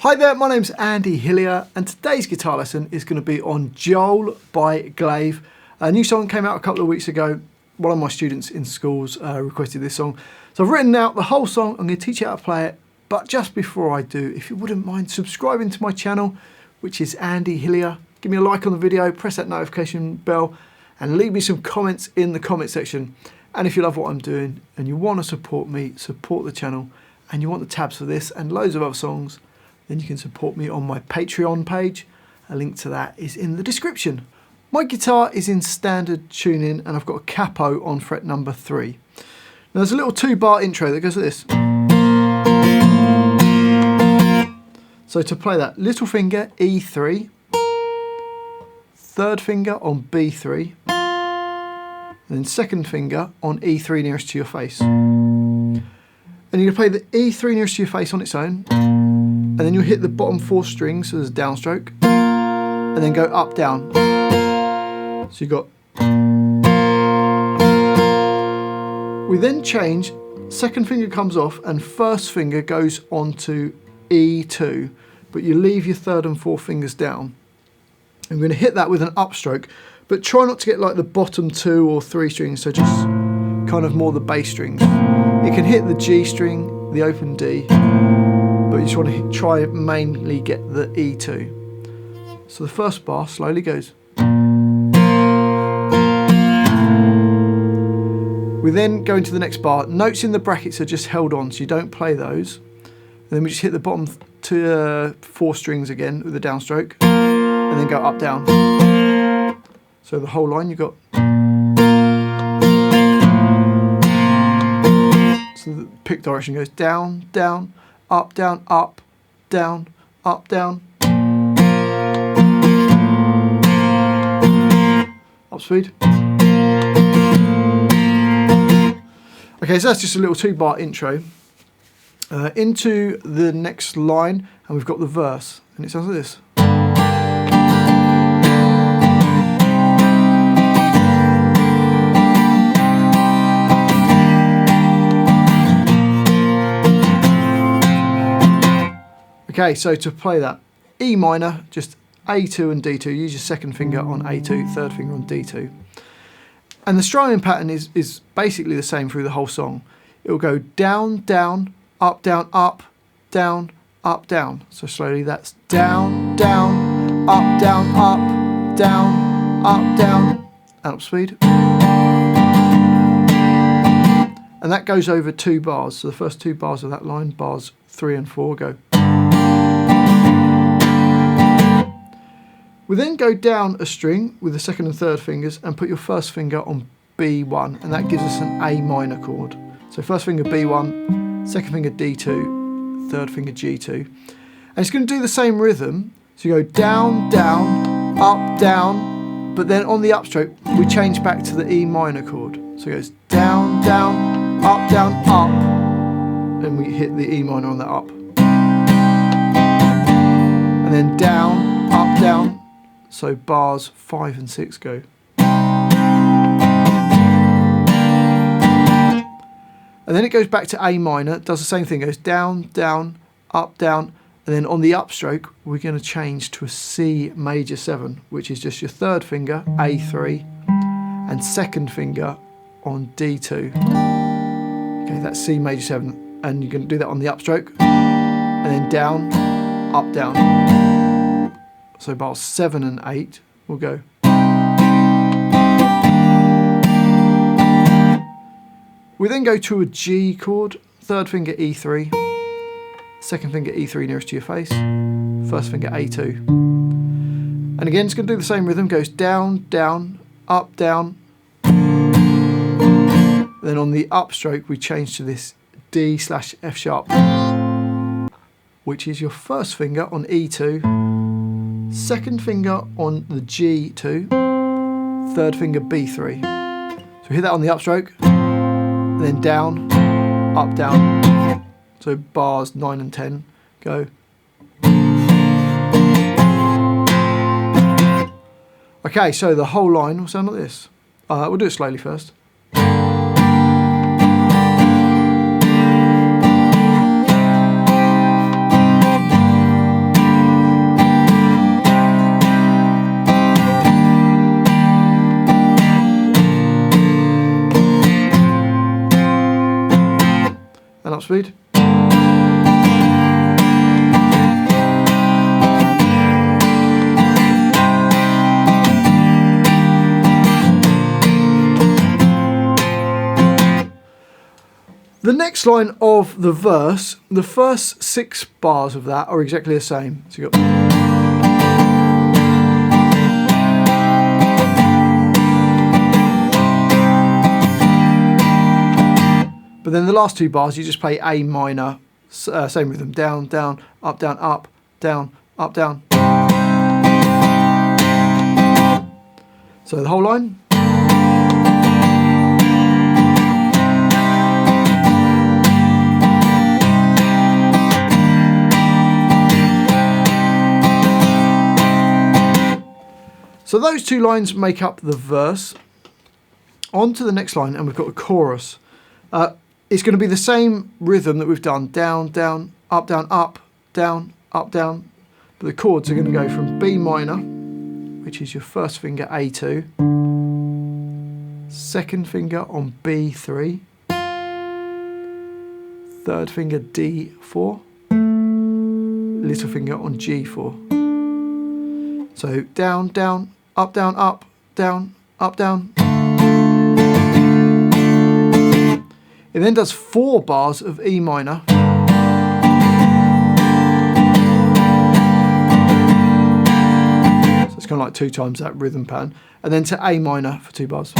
Hi there, my name's Andy Hillier and today's guitar lesson is going to be on Joel by Glaive. A new song came out a couple of weeks ago. One of my students in schools requested this song. So I've written out the whole song. I'm going to teach you how to play it. But just before I do, if you wouldn't mind subscribing to my channel, which is Andy Hillier, give me a like on the video, press that notification bell and leave me some comments in the comment section. And if you love what I'm doing and you want to support me, support the channel, and you want the tabs for this and loads of other songs, then you can support me on my Patreon page. A link to that is in the description. My guitar is in standard tuning and I've got a capo on fret number 3. Now there's a little 2-bar intro that goes like this. So to play that, little finger E3, third finger on B3, and then second finger on E3 nearest to your face. And you're going to play the E3 nearest to your face on its own, and then you'll hit the bottom 4 strings as a downstroke, and then go up, down. So you've got... We then change, second finger comes off and first finger goes onto E2, but you leave your third and fourth fingers down. I'm going to hit that with an upstroke, but try not to get like the bottom 2 or 3 strings, so just kind of more the bass strings. You can hit the G string, the open D, but you just want to try mainly get the E2. So the first bar slowly goes. We then go into the next bar. Notes in the brackets are just held on, so you don't play those. And then we just hit the bottom 4 strings again with a downstroke, and then go up, down. So the whole line you've got. So the pick direction goes down, down, up, down, up, down, up, down. Up speed. Okay, so that's just a little 2-bar intro. Into the next line, and we've got the verse, and it sounds like this. Okay, so to play that, E minor, just A2 and D2, use your second finger on A2, third finger on D2. And the strumming pattern is basically the same through the whole song. It will go down, down, up, down, up, down, up, down. So slowly that's down, down, up, down, up, down, up, down, and up speed. And that goes over 2 bars. So the first 2 bars of that line, bars 3 and 4, go. We then go down a string with the second and third fingers and put your first finger on B1, and that gives us an A minor chord. So first finger B1, second finger D2, third finger G2. And it's going to do the same rhythm. So you go down, down, up, down, but then on the upstroke we change back to the E minor chord. So it goes down, down, up, and we hit the E minor on that up. And then down, up, down. So bars 5 and 6 go. And then it goes back to A minor, does the same thing, goes down, down, up, down, and then on the upstroke we're going to change to a C major 7, which is just your third finger, A3, and second finger on D2. Okay, that's C major 7, and you're going to do that on the upstroke, and then down, up, down. So bars 7 and 8 will go. We then go to a G chord, third finger E3, second finger E3 nearest to your face, first finger A2. And again, it's going to do the same rhythm, goes down, down, up, down. Then on the upstroke, we change to this D/F sharp, which is your first finger on E2, second finger on the G2, third finger B3. So we hit that on the upstroke, and then down, up, down. So bars 9 and 10 go. Okay, so the whole line will sound like this. We'll do it slowly first. up speed. The next line of the verse, the first 6 bars of that are exactly the same. So you got, but then the last 2 bars you just play A minor, same rhythm, down, down, up, down, up, down, up, down. So the whole line. So those 2 lines make up the verse. On to the next line, and we've got a chorus. It's going to be the same rhythm that we've done, down, down, up, down, up, down, up, down. But the chords are going to go from B minor, which is your first finger A2, second finger on B3, third finger D4, little finger on G4. So down, down, up, down, up, down, up, down. It then does 4 bars of E minor. So it's kind of like 2 times that rhythm pattern. And then to A minor for 2 bars.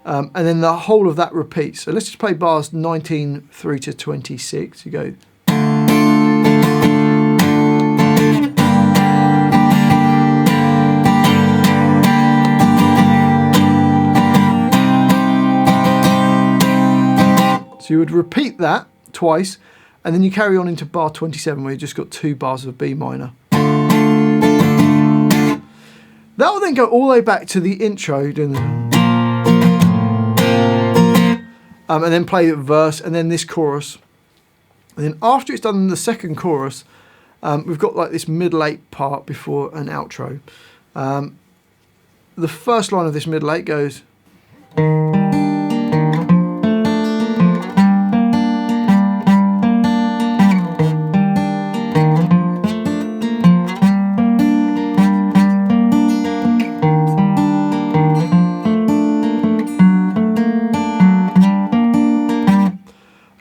And then the whole of that repeats. So let's just play bars 19 through to 26. You go. So you would repeat that twice, and then you carry on into bar 27 where you just got 2 bars of B minor. That will then go all the way back to the intro, and then play the verse and then this chorus. And then after it's done the second chorus, we've got like this middle 8 part before an outro. The first line of this middle 8 goes.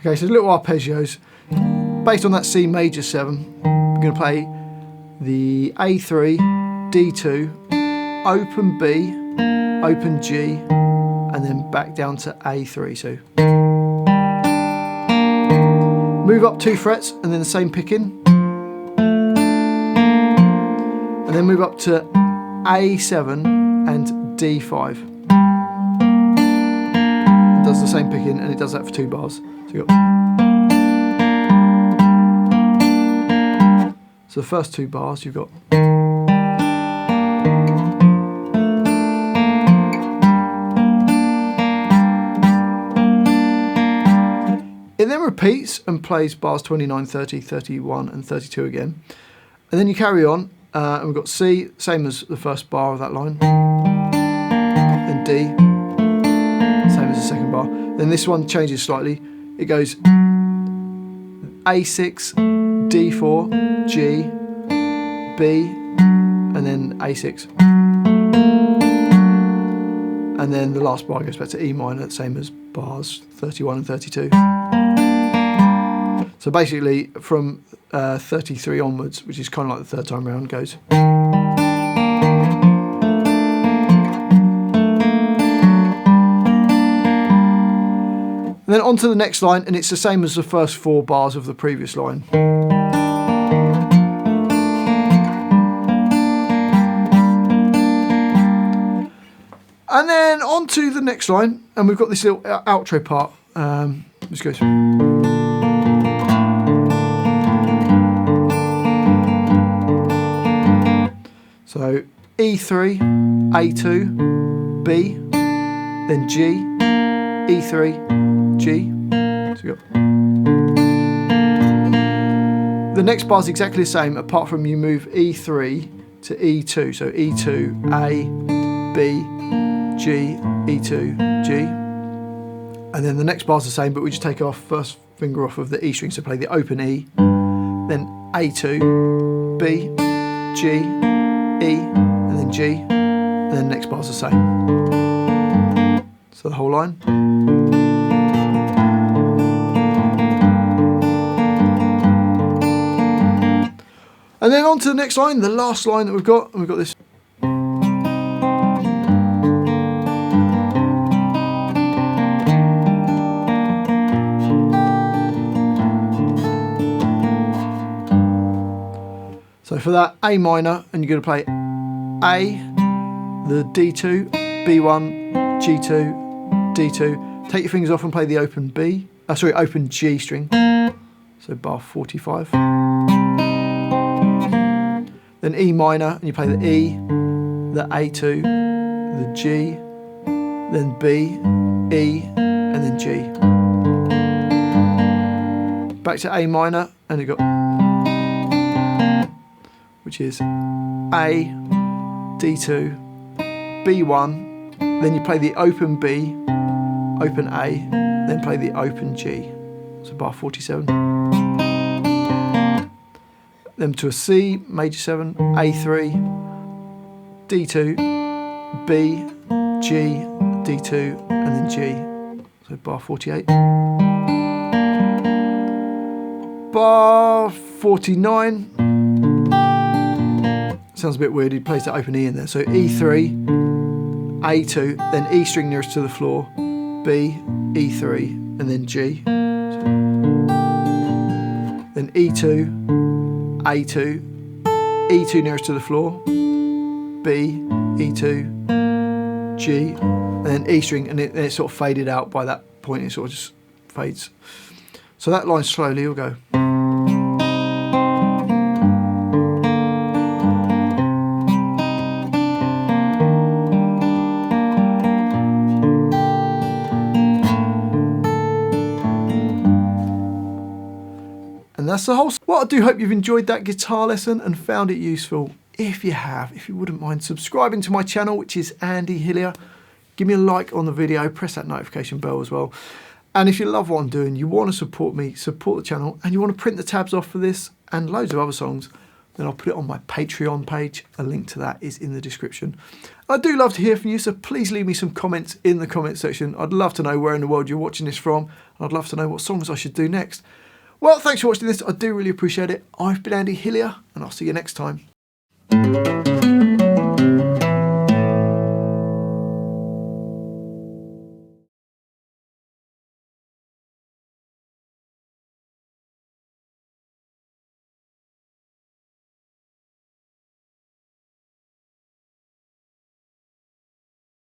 Okay, so little arpeggios. Based on that C major 7, we're going to play the A3, D2, open B, open G, and then back down to A3. So move up 2 frets and then the same picking. And then move up to A7 and D5. It does the same picking and it does that for 2 bars. So you got. So the first 2 bars you've got. It then repeats and plays bars 29, 30, 31 and 32 again. And then you carry on and we've got C, same as the first bar of that line. Then D, same as the second bar. Then this one changes slightly. It goes A6, D4, G, B, and then A6. And then the last bar goes back to E minor, same as bars 31 and 32. So basically from 33 onwards, which is kind of like the 3rd time round, goes. And then on to the next line, and it's the same as the first 4 bars of the previous line. And then on to the next line, and we've got this little outro part. This goes. So E3, A2, B, then G, E3, G. So you got. The next bar is exactly the same, apart from you move E3 to E2. So E2, A, B, G, E2, G. And then the next bar's the same, but we just take our first finger off of the E string, so play the open E, then A2, B, G, E, and then G, and then the next bar's the same. So the whole line. And then on to the next line, the last line that we've got, and we've got this. So for that, A minor, and you're going to play A, the D2, B1, G2, D2. Take your fingers off and play the open B, open G string. So bar 45. Then E minor, and you play the E, the A2, the G, then B, E, and then G. Back to A minor, and you've got, which is A, D2, B1, then you play the open B, open A, then play the open G. So bar 47. Then to a C, major 7, A3, D2, B, G, D2, and then G. So bar 48. Bar 49. Sounds a bit weird, he plays that open E in there. So E3, A2, then E string nearest to the floor, B, E3, and then G. Then E2, A2, E2 nearest to the floor, B, E2, G, and then E string, and it's sort of faded out by that point, it sort of just fades. So that line slowly will go. And that's the whole. Well, I do hope you've enjoyed that guitar lesson and found it useful. If you have, if you wouldn't mind subscribing to my channel, which is Andy Hillier, give me a like on the video, press that notification bell as well. And if you love what I'm doing, you want to support me, support the channel, and you want to print the tabs off for this and loads of other songs, then I'll put it on my Patreon page. A link to that is in the description. I do love to hear from you, so please leave me some comments in the comment section. I'd love to know where in the world you're watching this from, and I'd love to know what songs I should do next. Well, thanks for watching this. I do really appreciate it. I've been Andy Hillier, and I'll see you next time.